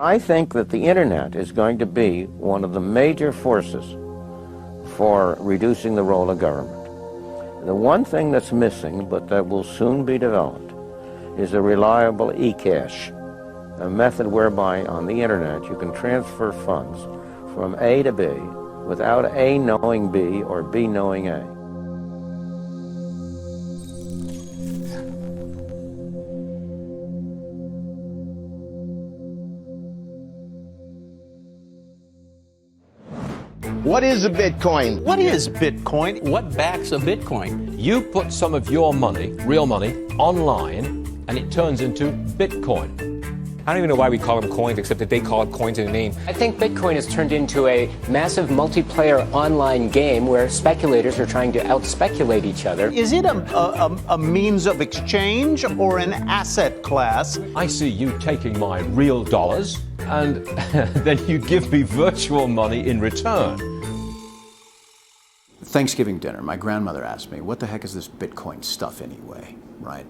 I think that the internet is going to be one of the major forces for reducing the role of government. The one thing that's missing, but that will soon be developed, is a reliable e-cash, a method whereby on the internet you can transfer funds from A to B without A knowing B or B knowing A. What is a Bitcoin? What is Bitcoin? What backs a Bitcoin? You put some of your money, real money, online, and it turns into Bitcoin. I don't even know why we call them coins, except that they call it coins in the name. I think Bitcoin has turned into a massive multiplayer online game where speculators are trying to out-speculate each other. Is it a means of exchange or an asset class? I see you taking my real dollars, and then you give me virtual money in return. Thanksgiving dinner, my grandmother asked me, what the heck is this Bitcoin stuff anyway, right?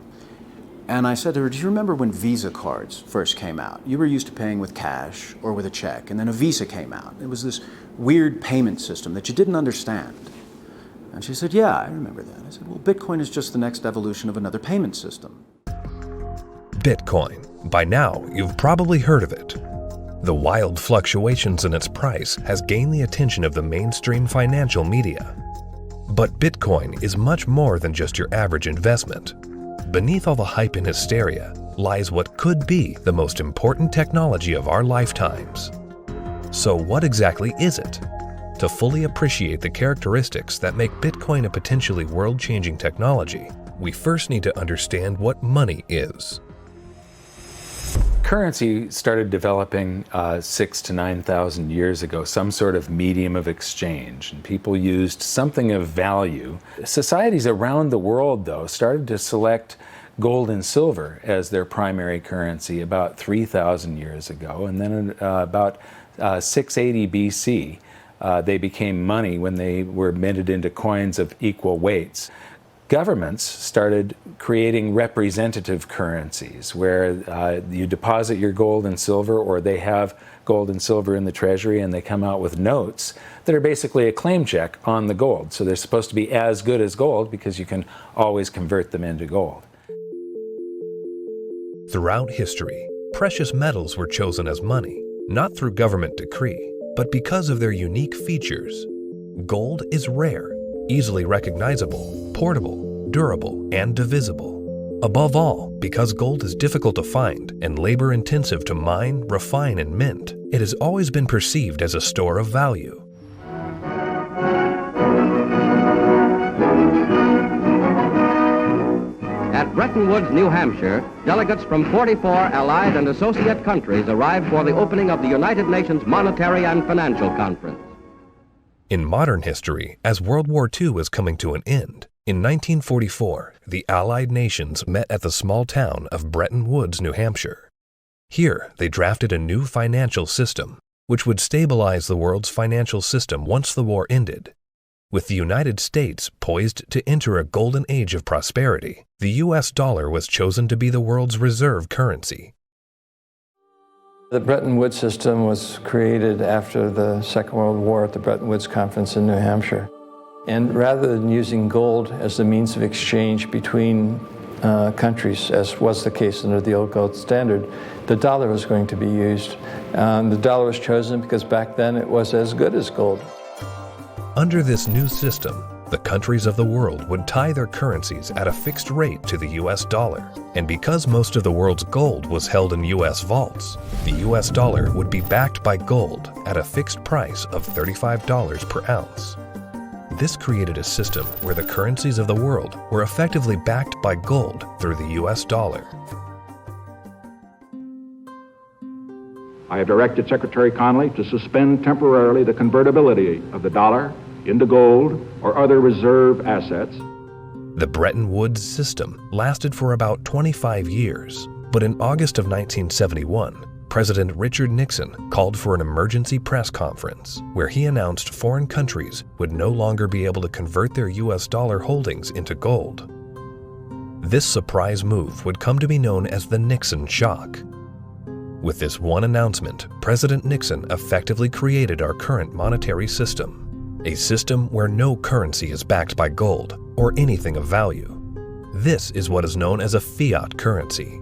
And I said to her, do you remember when Visa cards first came out? You were used to paying with cash or with a check, and then a Visa came out. It was this weird payment system that you didn't understand. And she said, yeah, I remember that. I said, well, Bitcoin is just the next evolution of another payment system. Bitcoin. By now, you've probably heard of it. The wild fluctuations in its price has gained the attention of the mainstream financial media. But Bitcoin is much more than just your average investment. Beneath all the hype and hysteria lies what could be the most important technology of our lifetimes. So what exactly is it? To fully appreciate the characteristics that make Bitcoin a potentially world-changing technology, we first need to understand what money is. Currency started developing 6,000 to 9,000 years ago, some sort of medium of exchange, and people used something of value. Societies around the world, though, started to select gold and silver as their primary currency about 3,000 years ago, and then about 680 BC, they became money when they were minted into coins of equal weights. Governments started creating representative currencies where you deposit your gold and silver, or they have gold and silver in the treasury and they come out with notes that are basically a claim check on the gold. So they're supposed to be as good as gold because you can always convert them into gold. Throughout history, precious metals were chosen as money, not through government decree, but because of their unique features. Gold is rare, easily recognizable, portable, durable, and divisible. Above all, because gold is difficult to find and labor-intensive to mine, refine, and mint, it has always been perceived as a store of value. At Bretton Woods, New Hampshire, delegates from 44 allied and associate countries arrived for the opening of the United Nations Monetary and Financial Conference. In modern history, as World War II was coming to an end, in 1944, the Allied nations met at the small town of Bretton Woods, New Hampshire. Here, they drafted a new financial system, which would stabilize the world's financial system once the war ended. With the United States poised to enter a golden age of prosperity, the U.S. dollar was chosen to be the world's reserve currency. The Bretton Woods system was created after the Second World War at the Bretton Woods Conference in New Hampshire. And rather than using gold as the means of exchange between countries, as was the case under the old gold standard, the dollar was going to be used. The dollar was chosen because back then it was as good as gold. Under this new system, the countries of the world would tie their currencies at a fixed rate to the U.S. dollar. And because most of the world's gold was held in U.S. vaults, the U.S. dollar would be backed by gold at a fixed price of $35 per ounce. This created a system where the currencies of the world were effectively backed by gold through the U.S. dollar. I have directed Secretary Connally to suspend temporarily the convertibility of the dollar into gold or other reserve assets. The Bretton Woods system lasted for about 25 years, but in August of 1971, President Richard Nixon called for an emergency press conference where he announced foreign countries would no longer be able to convert their U.S. dollar holdings into gold. This surprise move would come to be known as the Nixon Shock. With this one announcement, President Nixon effectively created our current monetary system, a system where no currency is backed by gold or anything of value. This is what is known as a fiat currency.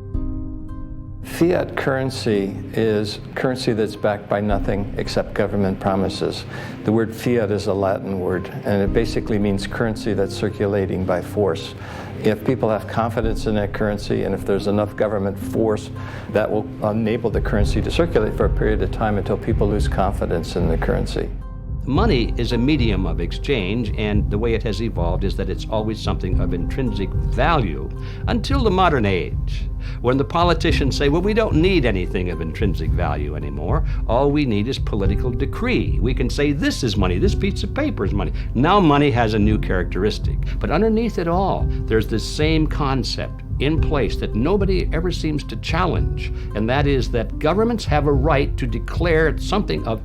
Fiat currency is currency that's backed by nothing except government promises. The word fiat is a Latin word, and it basically means currency that's circulating by force. If people have confidence in that currency, and if there's enough government force, that will enable the currency to circulate for a period of time until people lose confidence in the currency. Money is a medium of exchange, and the way it has evolved is that it's always something of intrinsic value until the modern age, when the politicians say, well, we don't need anything of intrinsic value anymore. All we need is political decree. We can say this is money, this piece of paper is money. Now money has a new characteristic. But underneath it all, there's this same concept in place that nobody ever seems to challenge, and that is that governments have a right to declare something of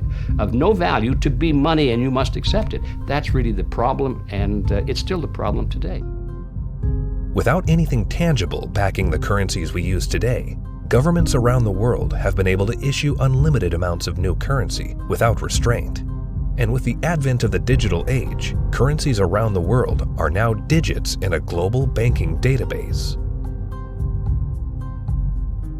no value to be money, and you must accept it. That's really the problem, and it's still the problem today. Without anything tangible backing the currencies we use today, governments around the world have been able to issue unlimited amounts of new currency without restraint. And with the advent of the digital age, currencies around the world are now digits in a global banking database.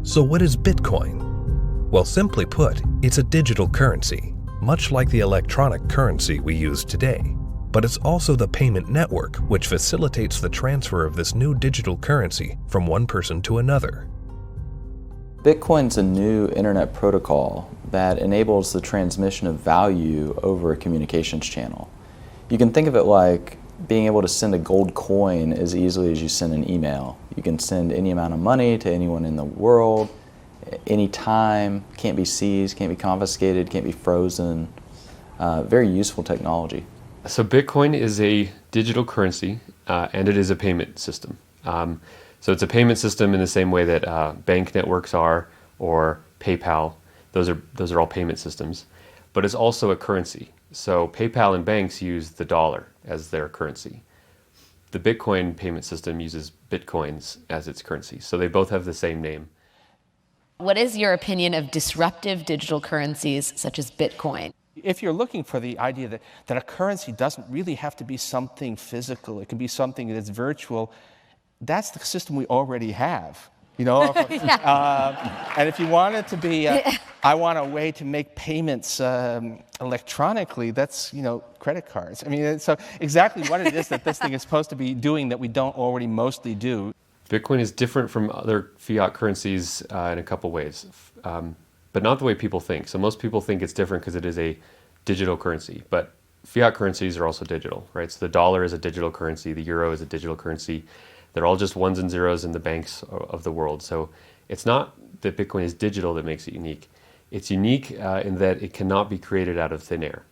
So what is Bitcoin? Well, simply put, it's a digital currency, much like the electronic currency we use today. But it's also the payment network which facilitates the transfer of this new digital currency from one person to another. Bitcoin's a new internet protocol that enables the transmission of value over a communications channel. You can think of it like being able to send a gold coin as easily as you send an email. You can send any amount of money to anyone in the world, anytime, can't be seized, can't be confiscated, can't be frozen. Very useful technology. So Bitcoin is a digital currency and it is a payment system. So it's a payment system in the same way that bank networks are, or PayPal. Those are all payment systems. But it's also a currency. So PayPal and banks use the dollar as their currency. The Bitcoin payment system uses Bitcoins as its currency. So they both have the same name. What is your opinion of disruptive digital currencies such as Bitcoin? If you're looking for the idea that a currency doesn't really have to be something physical, it can be something that's virtual, that's the system we already have. You know, and if you want it to be, I want a way to make payments electronically, that's, credit cards. I mean, so exactly what it is that this thing is supposed to be doing that we don't already mostly do. Bitcoin is different from other fiat currencies in a couple ways, but not the way people think. So most people think it's different because it is a digital currency, but fiat currencies are also digital, right? So the dollar is a digital currency, the euro is a digital currency. They're all just ones and zeros in the banks of the world. So it's not that Bitcoin is digital that makes it unique. It's unique in that it cannot be created out of thin air.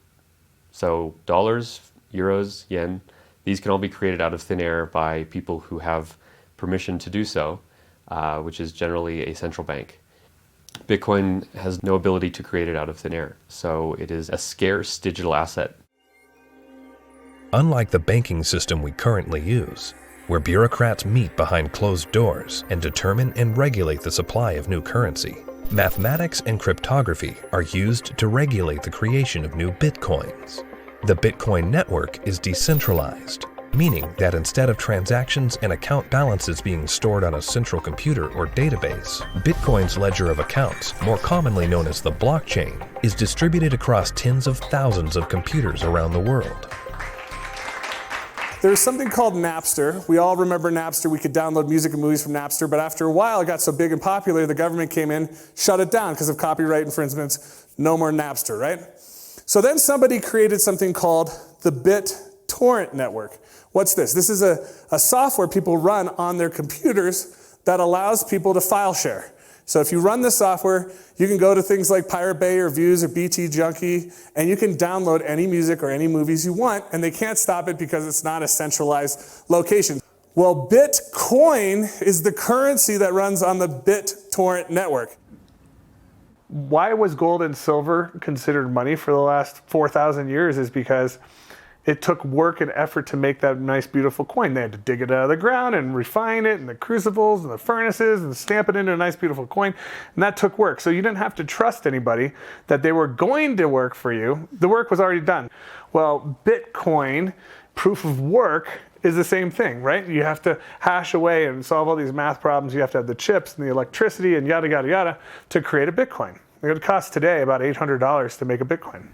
So dollars, euros, yen, these can all be created out of thin air by people who have permission to do so, which is generally a central bank. Bitcoin has no ability to create it out of thin air. So it is a scarce digital asset. Unlike the banking system we currently use, where bureaucrats meet behind closed doors and determine and regulate the supply of new currency, mathematics and cryptography are used to regulate the creation of new bitcoins. The Bitcoin network is decentralized, meaning that instead of transactions and account balances being stored on a central computer or database, Bitcoin's ledger of accounts, more commonly known as the blockchain, is distributed across tens of thousands of computers around the world. There's something called Napster. We all remember Napster. We could download music and movies from Napster, but after a while it got so big and popular, the government came in, shut it down because of copyright infringements. No more Napster, right? So then somebody created something called the BitTorrent network. What's this? This is a software people run on their computers that allows people to file share. So if you run this software, you can go to things like Pirate Bay or Views or BT Junkie, and you can download any music or any movies you want, and they can't stop it because it's not a centralized location. Well, Bitcoin is the currency that runs on the BitTorrent network. Why was gold and silver considered money for the last 4,000 years is because It took work and effort to make that nice, beautiful coin. They had to dig it out of the ground and refine it, and the crucibles and the furnaces, and stamp it into a nice, beautiful coin. And that took work. So you didn't have to trust anybody that they were going to work for you. The work was already done. Well, Bitcoin, proof of work, is the same thing, right? You have to hash away and solve all these math problems. You have to have the chips and the electricity and yada, yada, yada to create a Bitcoin. It would cost today about $800 to make a Bitcoin.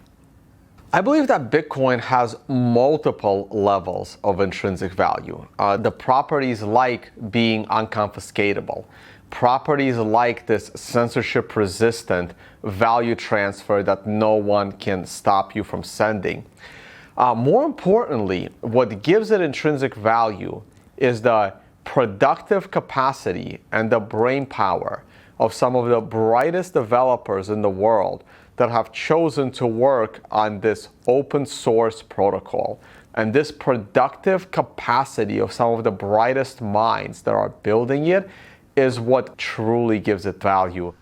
I believe that Bitcoin has multiple levels of intrinsic value. The properties like being unconfiscatable, properties like this censorship-resistant value transfer that no one can stop you from sending. More importantly, what gives it intrinsic value is the productive capacity and the brain power of some of the brightest developers in the world that have chosen to work on this open source protocol. And this productive capacity of some of the brightest minds that are building it is what truly gives it value.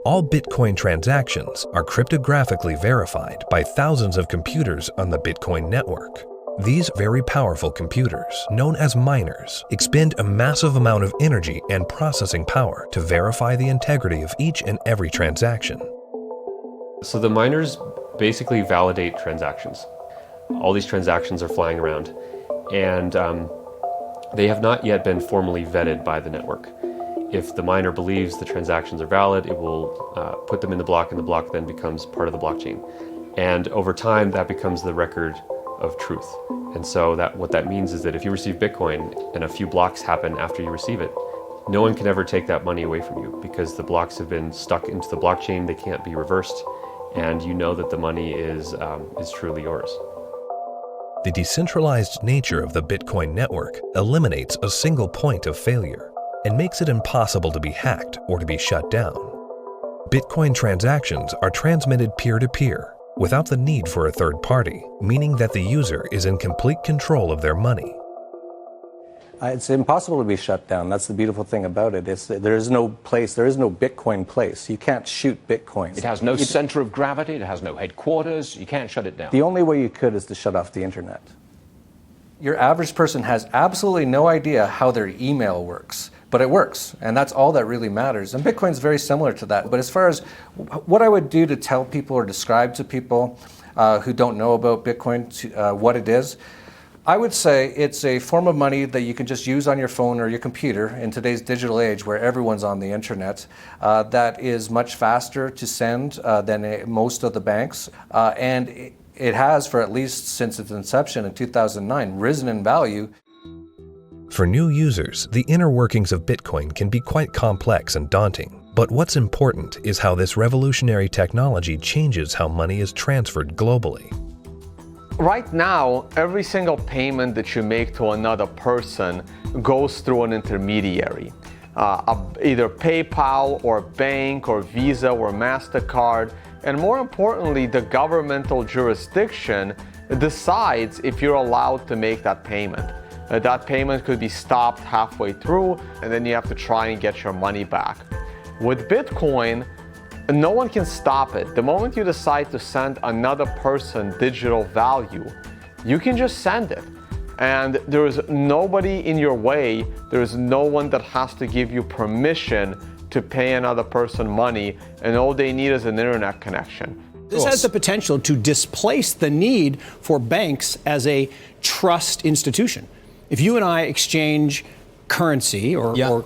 All Bitcoin transactions are cryptographically verified by thousands of computers on the Bitcoin network. These very powerful computers, known as miners, expend a massive amount of energy and processing power to verify the integrity of each and every transaction. So the miners basically validate transactions. All these transactions are flying around, and they have not yet been formally vetted by the network. If the miner believes the transactions are valid, it will put them in the block, and the block then becomes part of the blockchain. And over time, that becomes the record of truth. And so what that means is that if you receive Bitcoin and a few blocks happen after you receive it, no one can ever take that money away from you because the blocks have been stuck into the blockchain, they can't be reversed, and you know that the money is truly yours. The decentralized nature of the Bitcoin network eliminates a single point of failure and makes it impossible to be hacked or to be shut down. Bitcoin transactions are transmitted peer-to-peer without the need for a third party, meaning that the user is in complete control of their money. It's impossible to be shut down. That's the beautiful thing about it. There is no Bitcoin place. You can't shoot Bitcoins. It has no center of gravity, it has no headquarters, you can't shut it down. The only way you could is to shut off the internet. Your average person has absolutely no idea how their email works, but it works, and that's all that really matters. And Bitcoin's very similar to that. But as far as what I would do to tell people or describe to people who don't know about Bitcoin what it is, I would say it's a form of money that you can just use on your phone or your computer in today's digital age where everyone's on the internet, that is much faster to send than most of the banks, and it has, for at least since its inception in 2009, risen in value. For new users, the inner workings of Bitcoin can be quite complex and daunting. But what's important is how this revolutionary technology changes how money is transferred globally. Right now, every single payment that you make to another person goes through an intermediary. Either PayPal or bank or Visa or MasterCard. And more importantly, the governmental jurisdiction decides if you're allowed to make that payment. That payment could be stopped halfway through, and then you have to try and get your money back. With Bitcoin, no one can stop it. The moment you decide to send another person digital value, you can just send it. And there is nobody in your way. There is no one that has to give you permission to pay another person money, and all they need is an internet connection. This has the potential to displace the need for banks as a trust institution. If you and I exchange currency or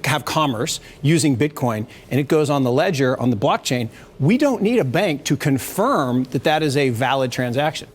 have commerce using Bitcoin and it goes on the ledger, on the blockchain, we don't need a bank to confirm that that is a valid transaction.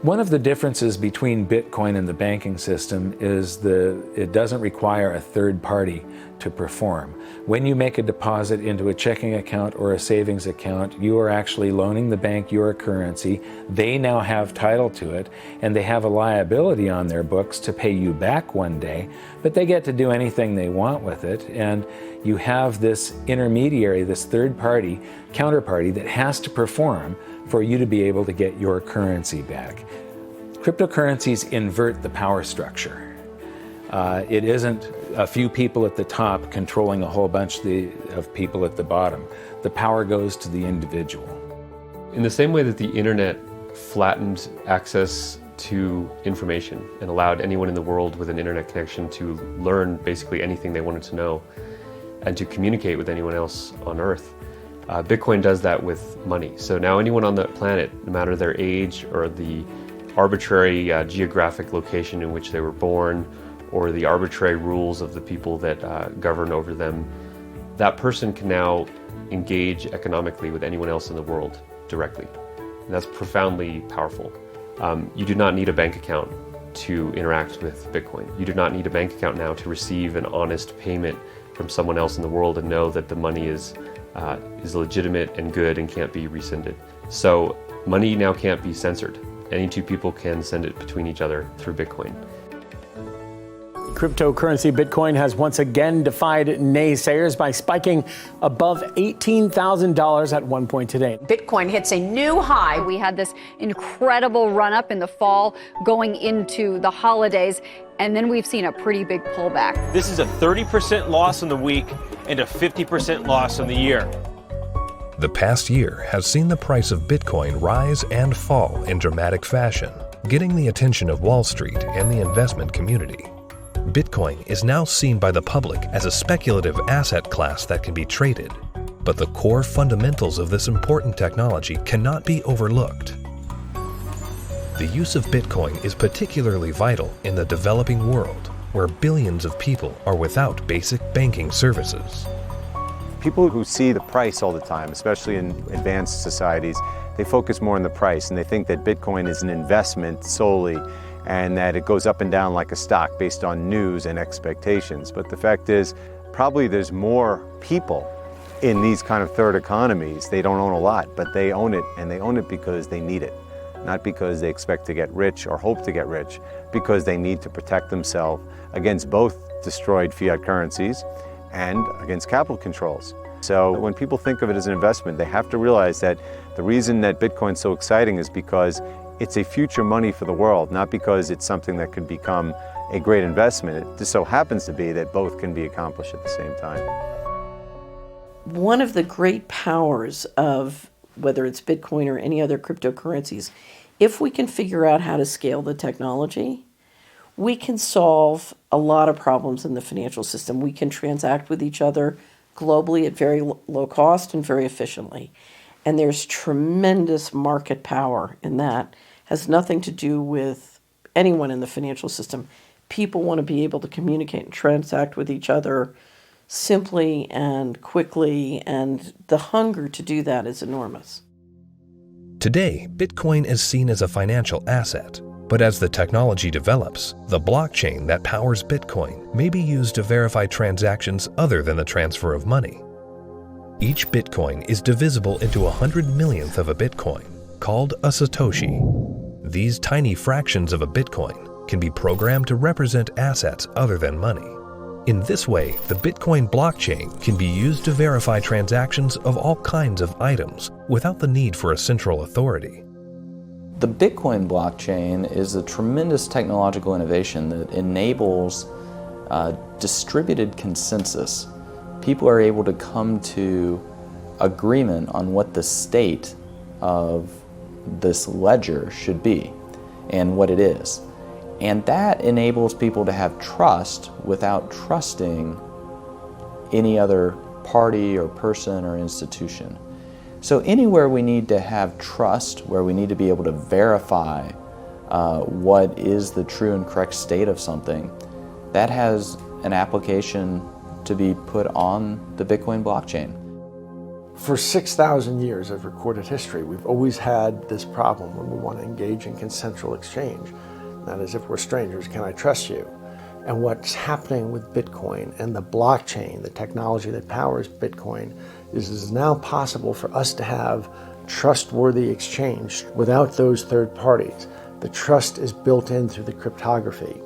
One of the differences between Bitcoin and the banking system is it doesn't require a third party to perform. When you make a deposit into a checking account or a savings account, you are actually loaning the bank your currency. They now have title to it, and they have a liability on their books to pay you back one day, but they get to do anything they want with it. And you have this intermediary, this third party, counterparty that has to perform for you to be able to get your currency back. Cryptocurrencies invert the power structure. It isn't a few people at the top controlling a whole bunch of people at the bottom. The power goes to the individual. In the same way that the internet flattened access to information and allowed anyone in the world with an internet connection to learn basically anything they wanted to know and to communicate with anyone else on Earth. Bitcoin does that with money. So now anyone on the planet, no matter their age or the arbitrary geographic location in which they were born or the arbitrary rules of the people that govern over them, that person can now engage economically with anyone else in the world directly. And that's profoundly powerful. You do not need a bank account to interact with Bitcoin. You do not need a bank account now to receive an honest payment from someone else in the world and know that the money is legitimate and good and can't be rescinded. So money now can't be censored. Any two people can send it between each other through Bitcoin. Cryptocurrency Bitcoin has once again defied naysayers by spiking above $18,000 at one point today. Bitcoin hits a new high. We had this incredible run up in the fall going into the holidays, and then we've seen a pretty big pullback. This is a 30% loss in the week and a 50% loss in the year. The past year has seen the price of Bitcoin rise and fall in dramatic fashion, getting the attention of Wall Street and the investment community. Bitcoin is now seen by the public as a speculative asset class that can be traded, but the core fundamentals of this important technology cannot be overlooked. The use of Bitcoin is particularly vital in the developing world, where billions of people are without basic banking services. People who see the price all the time, especially in advanced societies, they focus more on the price and they think that Bitcoin is an investment solely and that it goes up and down like a stock based on news and expectations. But the fact is, probably there's more people in these kind of third economies. They don't own a lot, but they own it, and they own it because they need it. Not because they expect to get rich or hope to get rich, because they need to protect themselves against both destroyed fiat currencies and against capital controls. So when people think of it as an investment, they have to realize that the reason that Bitcoin's so exciting is because it's a future money for the world, not because it's something that could become a great investment. It just so happens to be that both can be accomplished at the same time. One of the great powers of whether it's Bitcoin or any other cryptocurrencies, if we can figure out how to scale the technology, we can solve a lot of problems in the financial system. We can transact with each other globally at very low cost and very efficiently. And there's tremendous market power in that. Has nothing to do with anyone in the financial system. People want to be able to communicate and transact with each other simply and quickly, and the hunger to do that is enormous. Today, Bitcoin is seen as a financial asset, but as the technology develops, the blockchain that powers Bitcoin may be used to verify transactions other than the transfer of money. Each Bitcoin is divisible into 100 millionth of a Bitcoin, called a Satoshi. These tiny fractions of a Bitcoin can be programmed to represent assets other than money. In this way, the Bitcoin blockchain can be used to verify transactions of all kinds of items without the need for a central authority. The Bitcoin blockchain is a tremendous technological innovation that enables distributed consensus. People are able to come to agreement on what the state of this ledger should be and what it is. And that enables people to have trust without trusting any other party or person or institution. So anywhere we need to have trust, where we need to be able to verify what is the true and correct state of something, that has an application to be put on the Bitcoin blockchain. For 6,000 years of recorded history, we've always had this problem when we want to engage in consensual exchange. That is, if we're strangers, can I trust you? And what's happening with Bitcoin and the blockchain, the technology that powers Bitcoin, is it is now possible for us to have trustworthy exchange without those third parties. The trust is built in through the cryptography.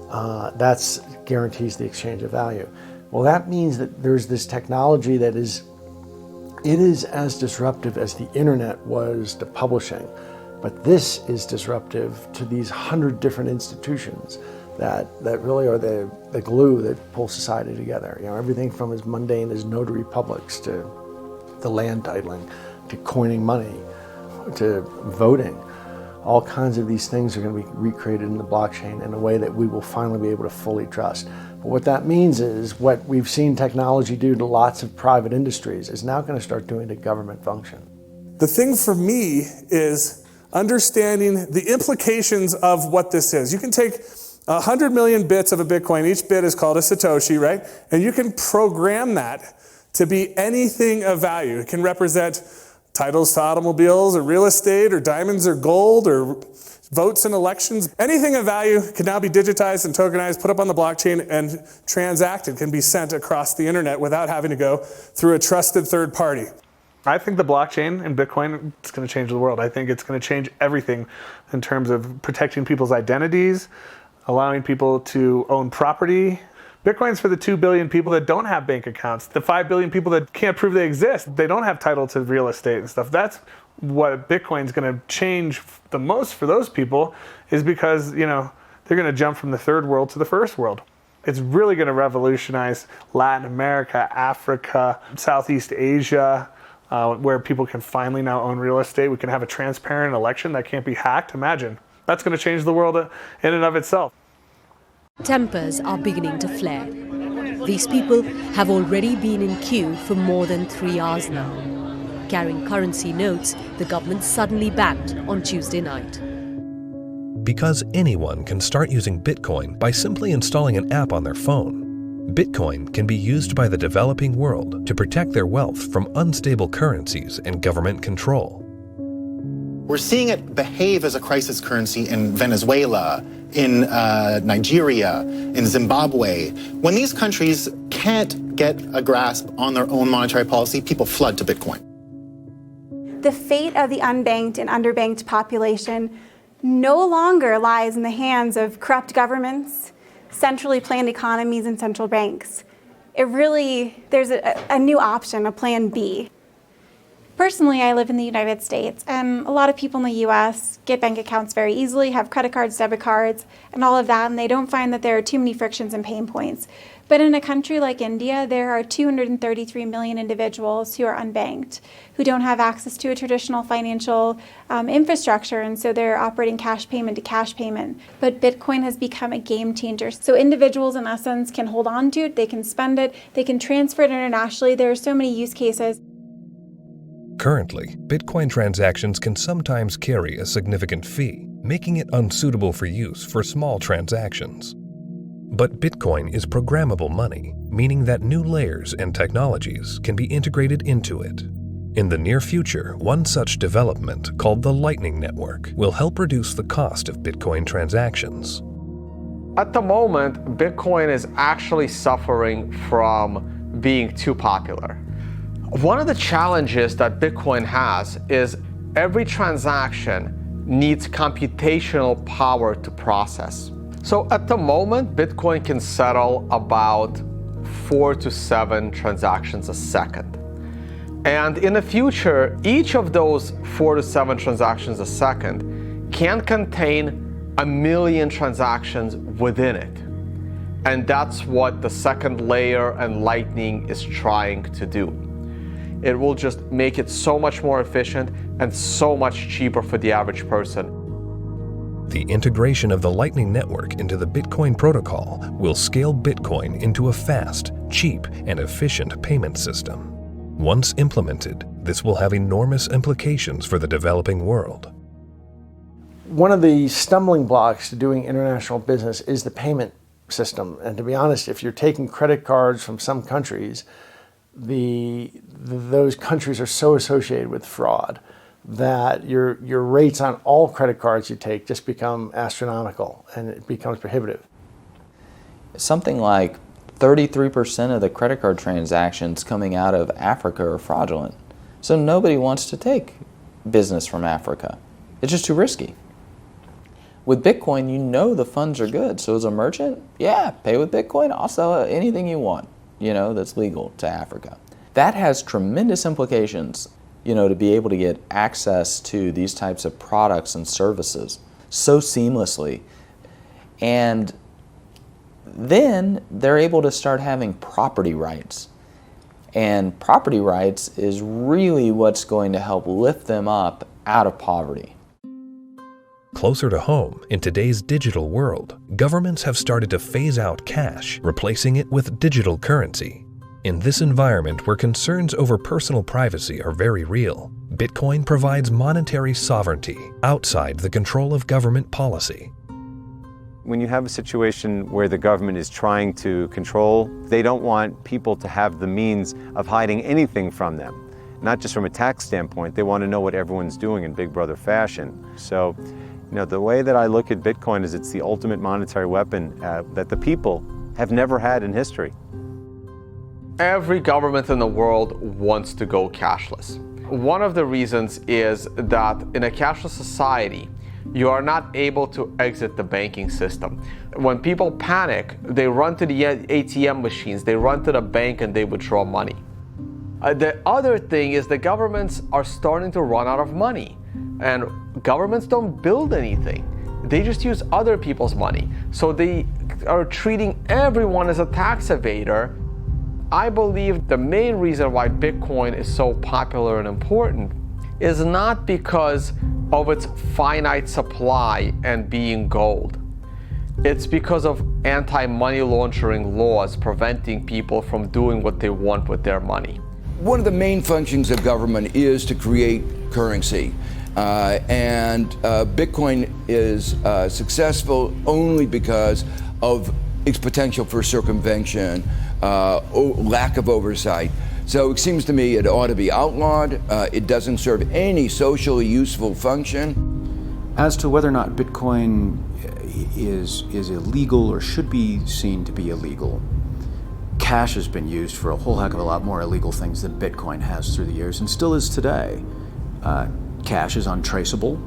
That guarantees the exchange of value. Well, that means that there's this technology that is as disruptive as the internet was to publishing. But this is disruptive to these 100 different institutions that really are the glue that pull society together. You know, everything from as mundane as notary publics to the land titling, to coining money, to voting. All kinds of these things are going to be recreated in the blockchain in a way that we will finally be able to fully trust. But what that means is what we've seen technology do to lots of private industries is now going to start doing to government function. The thing for me is understanding the implications of what this is. You can take 100 million bits of a Bitcoin. Each bit is called a Satoshi, right? And you can program that to be anything of value. It can represent titles to automobiles or real estate or diamonds or gold or votes in elections. Anything of value can now be digitized and tokenized, put up on the blockchain, and transacted, can be sent across the internet without having to go through a trusted third party. I think the blockchain and Bitcoin is going to change the world. I think it's going to change everything in terms of protecting people's identities, allowing people to own property. Bitcoin's for the 2 billion people that don't have bank accounts, the 5 billion people that can't prove they exist. They don't have title to real estate and stuff. That's what Bitcoin's going to change the most for those people, is because, you know, they're going to jump from the third world to the first world. It's really going to revolutionize Latin America, Africa, Southeast Asia, where people can finally now own real estate. We can have a transparent election that can't be hacked. Imagine. That's going to change the world in and of itself. Tempers are beginning to flare. These people have already been in queue for more than 3 hours now. Carrying currency notes, the government suddenly banned on Tuesday night. Because anyone can start using Bitcoin by simply installing an app on their phone, Bitcoin can be used by the developing world to protect their wealth from unstable currencies and government control. We're seeing it behave as a crisis currency in Venezuela, in Nigeria, in Zimbabwe. When these countries can't get a grasp on their own monetary policy, people flood to Bitcoin. The fate of the unbanked and underbanked population no longer lies in the hands of corrupt governments, centrally planned economies, and central banks. There's a new option, a plan B. Personally, I live in the United States, and a lot of people in the US get bank accounts very easily, have credit cards, debit cards, and all of that, and they don't find that there are too many frictions and pain points. But in a country like India, there are 233 million individuals who are unbanked, who don't have access to a traditional financial infrastructure, and so they're operating cash payment to cash payment. But Bitcoin has become a game changer. So individuals, in essence, can hold on to it, they can spend it, they can transfer it internationally. There are so many use cases. Currently, Bitcoin transactions can sometimes carry a significant fee, making it unsuitable for use for small transactions. But Bitcoin is programmable money, meaning that new layers and technologies can be integrated into it. In the near future, one such development, called the Lightning Network, will help reduce the cost of Bitcoin transactions. At the moment, Bitcoin is actually suffering from being too popular. One of the challenges that Bitcoin has is every transaction needs computational power to process. So at the moment, Bitcoin can settle about 4 to 7 transactions a second. And in the future, each of those 4 to 7 transactions a second can contain 1 million transactions within it. And that's what the second layer and Lightning is trying to do. It will just make it so much more efficient and so much cheaper for the average person. The integration of the Lightning Network into the Bitcoin protocol will scale Bitcoin into a fast, cheap, and efficient payment system. Once implemented, this will have enormous implications for the developing world. One of the stumbling blocks to doing international business is the payment system. And to be honest, if you're taking credit cards from some countries, those countries are so associated with fraud that your rates on all credit cards you take just become astronomical, and it becomes prohibitive. Something like 33% of the credit card transactions coming out of Africa are fraudulent. So nobody wants to take business from Africa. It's just too risky. With Bitcoin, you know the funds are good. So as a merchant, yeah, pay with Bitcoin. I'll sell anything you want, that's legal to Africa. That has tremendous implications, to be able to get access to these types of products and services so seamlessly. And then they're able to start having property rights. And property rights is really what's going to help lift them up out of poverty. Closer to home, in today's digital world, governments have started to phase out cash, replacing it with digital currency. In this environment where concerns over personal privacy are very real, Bitcoin provides monetary sovereignty outside the control of government policy. When you have a situation where the government is trying to control, they don't want people to have the means of hiding anything from them. Not just from a tax standpoint, they want to know what everyone's doing in Big Brother fashion. So, the way that I look at Bitcoin is it's the ultimate monetary weapon that the people have never had in history. Every government in the world wants to go cashless. One of the reasons is that in a cashless society, you are not able to exit the banking system. When people panic, they run to the ATM machines, they run to the bank and they withdraw money. The other thing is the governments are starting to run out of money, and governments don't build anything. They just use other people's money. So they are treating everyone as a tax evader. I believe the main reason why Bitcoin is so popular and important is not because of its finite supply and being gold. It's because of anti-money laundering laws preventing people from doing what they want with their money. One of the main functions of government is to create currency. And Bitcoin is successful only because of its potential for circumvention, lack of oversight. So it seems to me it ought to be outlawed. It doesn't serve any socially useful function. As to whether or not Bitcoin is illegal or should be seen to be illegal, cash has been used for a whole heck of a lot more illegal things than Bitcoin has through the years, and still is today. Cash is untraceable.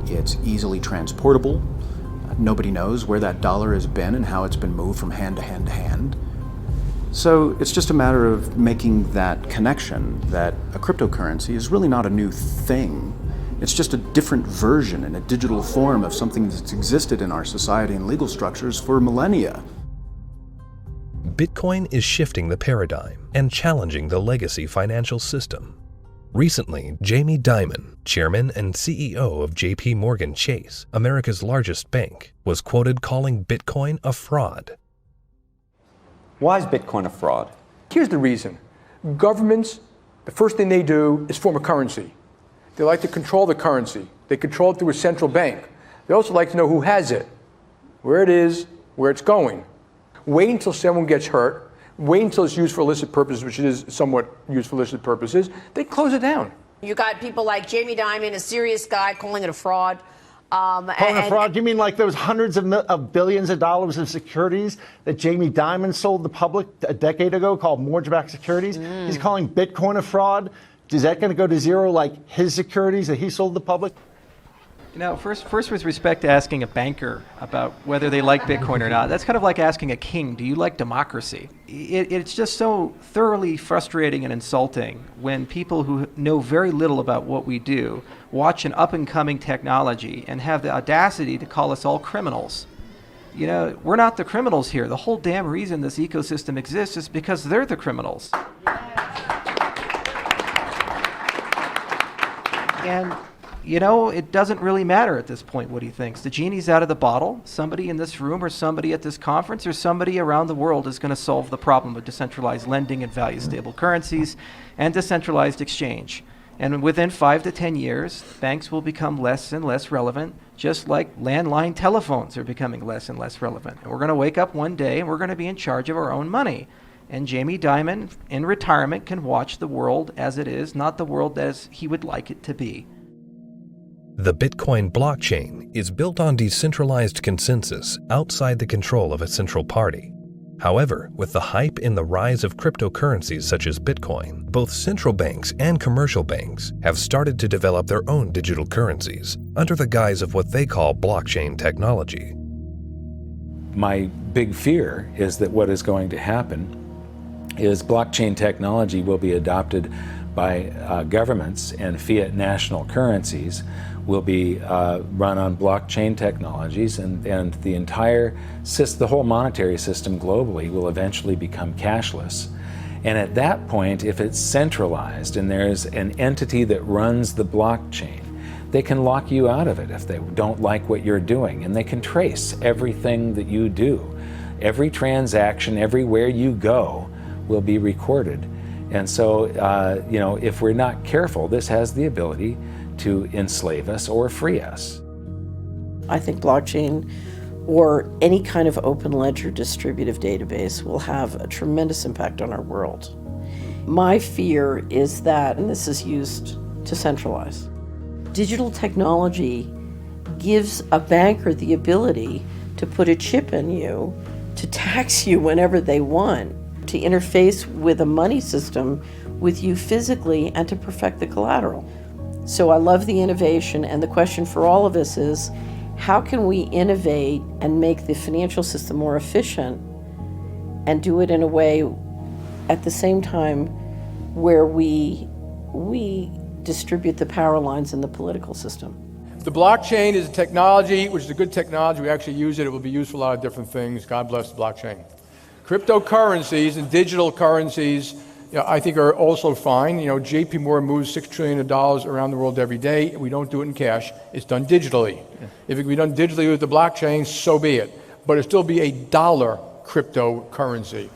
It's easily transportable. Nobody knows where that dollar has been and how it's been moved from hand to hand to hand. So it's just a matter of making that connection that a cryptocurrency is really not a new thing. It's just a different version in a digital form of something that's existed in our society and legal structures for millennia. Bitcoin is shifting the paradigm and challenging the legacy financial system. Recently, Jamie Dimon, chairman and CEO of J.P. Morgan Chase, America's largest bank, was quoted calling Bitcoin a fraud. Why is Bitcoin a fraud? Here's the reason. Governments, the first thing they do is form a currency. They like to control the currency. They control it through a central bank. They also like to know who has it, where it is, where it's going. Wait until someone gets hurt. Wait until it's used for illicit purposes, which it is somewhat used for illicit purposes. They close it down. You got people like Jamie Dimon, a serious guy, calling it a fraud. Calling a fraud? You mean like there was hundreds of billions of dollars of securities that Jamie Dimon sold the public a decade ago called mortgage-backed securities? He's calling Bitcoin a fraud? Is that going to go to zero like his securities that he sold the public? First with respect to asking a banker about whether they like Bitcoin or not, that's kind of like asking a king, do you like democracy? It's just so thoroughly frustrating and insulting when people who know very little about what we do watch an up-and-coming technology and have the audacity to call us all criminals. We're not the criminals here. The whole damn reason this ecosystem exists is because they're the criminals. And it doesn't really matter at this point what he thinks. The genie's out of the bottle. Somebody in this room or somebody at this conference or somebody around the world is going to solve the problem of decentralized lending and value-stable currencies and decentralized exchange. And within 5 to 10 years, banks will become less and less relevant, just like landline telephones are becoming less and less relevant. And we're going to wake up one day and we're going to be in charge of our own money. And Jamie Dimon, in retirement, can watch the world as it is, not the world as he would like it to be. The Bitcoin blockchain is built on decentralized consensus outside the control of a central party. However, with the hype in the rise of cryptocurrencies such as Bitcoin, both central banks and commercial banks have started to develop their own digital currencies under the guise of what they call blockchain technology. My big fear is that what is going to happen is blockchain technology will be adopted by governments, and fiat national currencies will be run on blockchain technologies, and the whole monetary system globally will eventually become cashless. And at that point, if it's centralized and there's an entity that runs the blockchain, they can lock you out of it if they don't like what you're doing, and they can trace everything that you do. Every transaction, everywhere you go, will be recorded. And so, if we're not careful, this has the ability to enslave us or free us. I think blockchain or any kind of open ledger distributive database will have a tremendous impact on our world. My fear is that, and this is used to centralize, digital technology gives a banker the ability to put a chip in you, to tax you whenever they want, to interface with a money system with you physically, and to perfect the collateral. So I love the innovation, and the question for all of us is, how can we innovate and make the financial system more efficient and do it in a way at the same time where we distribute the power lines in the political system? The blockchain is a technology, which is a good technology. We actually use it. It will be used for a lot of different things. God bless the blockchain. Cryptocurrencies and digital currencies, I think are also fine. JP Morgan moves $6 trillion around the world every day. We don't do it in cash. It's done digitally. Yeah. If it can be done digitally with the blockchain, so be it. But it'll still be a dollar cryptocurrency.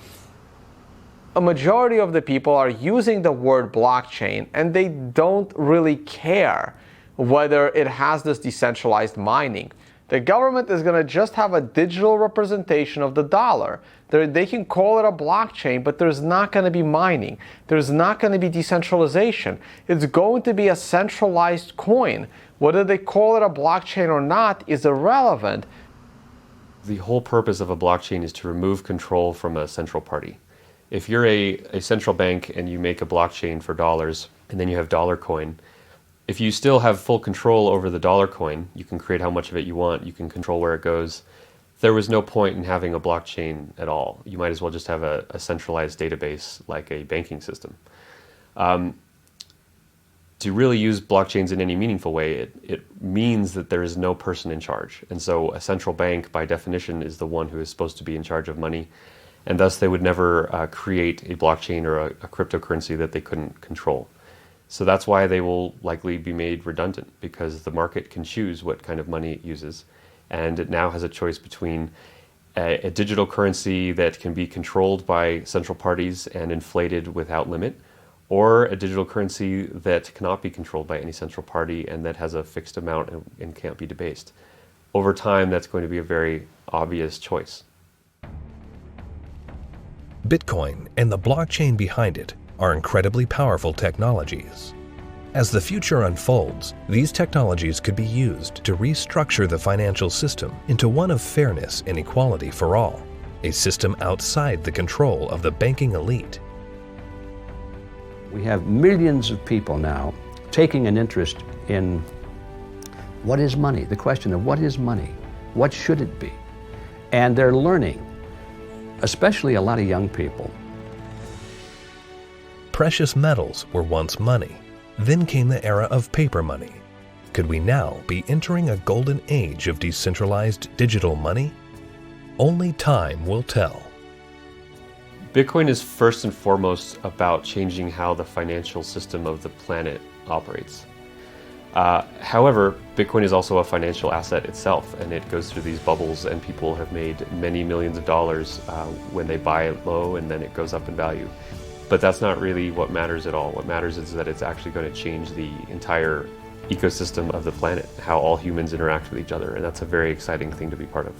A majority of the people are using the word blockchain, and they don't really care whether it has this decentralized mining. The government is going to just have a digital representation of the dollar. They can call it a blockchain, but there's not going to be mining. There's not going to be decentralization. It's going to be a centralized coin. Whether they call it a blockchain or not is irrelevant. The whole purpose of a blockchain is to remove control from a central party. If you're a central bank and you make a blockchain for dollars, and then you have dollar coin, if you still have full control over the dollar coin, you can create how much of it you want, you can control where it goes. There was no point in having a blockchain at all. You might as well just have a centralized database like a banking system. To really use blockchains in any meaningful way, it means that there is no person in charge. And so a central bank, by definition, is the one who is supposed to be in charge of money. And thus they would never create a blockchain or a cryptocurrency that they couldn't control. So that's why they will likely be made redundant, because the market can choose what kind of money it uses. And it now has a choice between a digital currency that can be controlled by central parties and inflated without limit, or a digital currency that cannot be controlled by any central party and that has a fixed amount and can't be debased. Over time, that's going to be a very obvious choice. Bitcoin and the blockchain behind it are incredibly powerful technologies. As the future unfolds, these technologies could be used to restructure the financial system into one of fairness and equality for all, a system outside the control of the banking elite. We have millions of people now taking an interest in what is money, the question of what is money, what should it be? And they're learning, especially a lot of young people. Precious metals were once money. Then came the era of paper money. Could we now be entering a golden age of decentralized digital money? Only time will tell. Bitcoin is first and foremost about changing how the financial system of the planet operates. However, Bitcoin is also a financial asset itself, and it goes through these bubbles, and people have made many millions of dollars when they buy it low, and then it goes up in value. But that's not really what matters at all. What matters is that it's actually going to change the entire ecosystem of the planet, how all humans interact with each other, and that's a very exciting thing to be part of.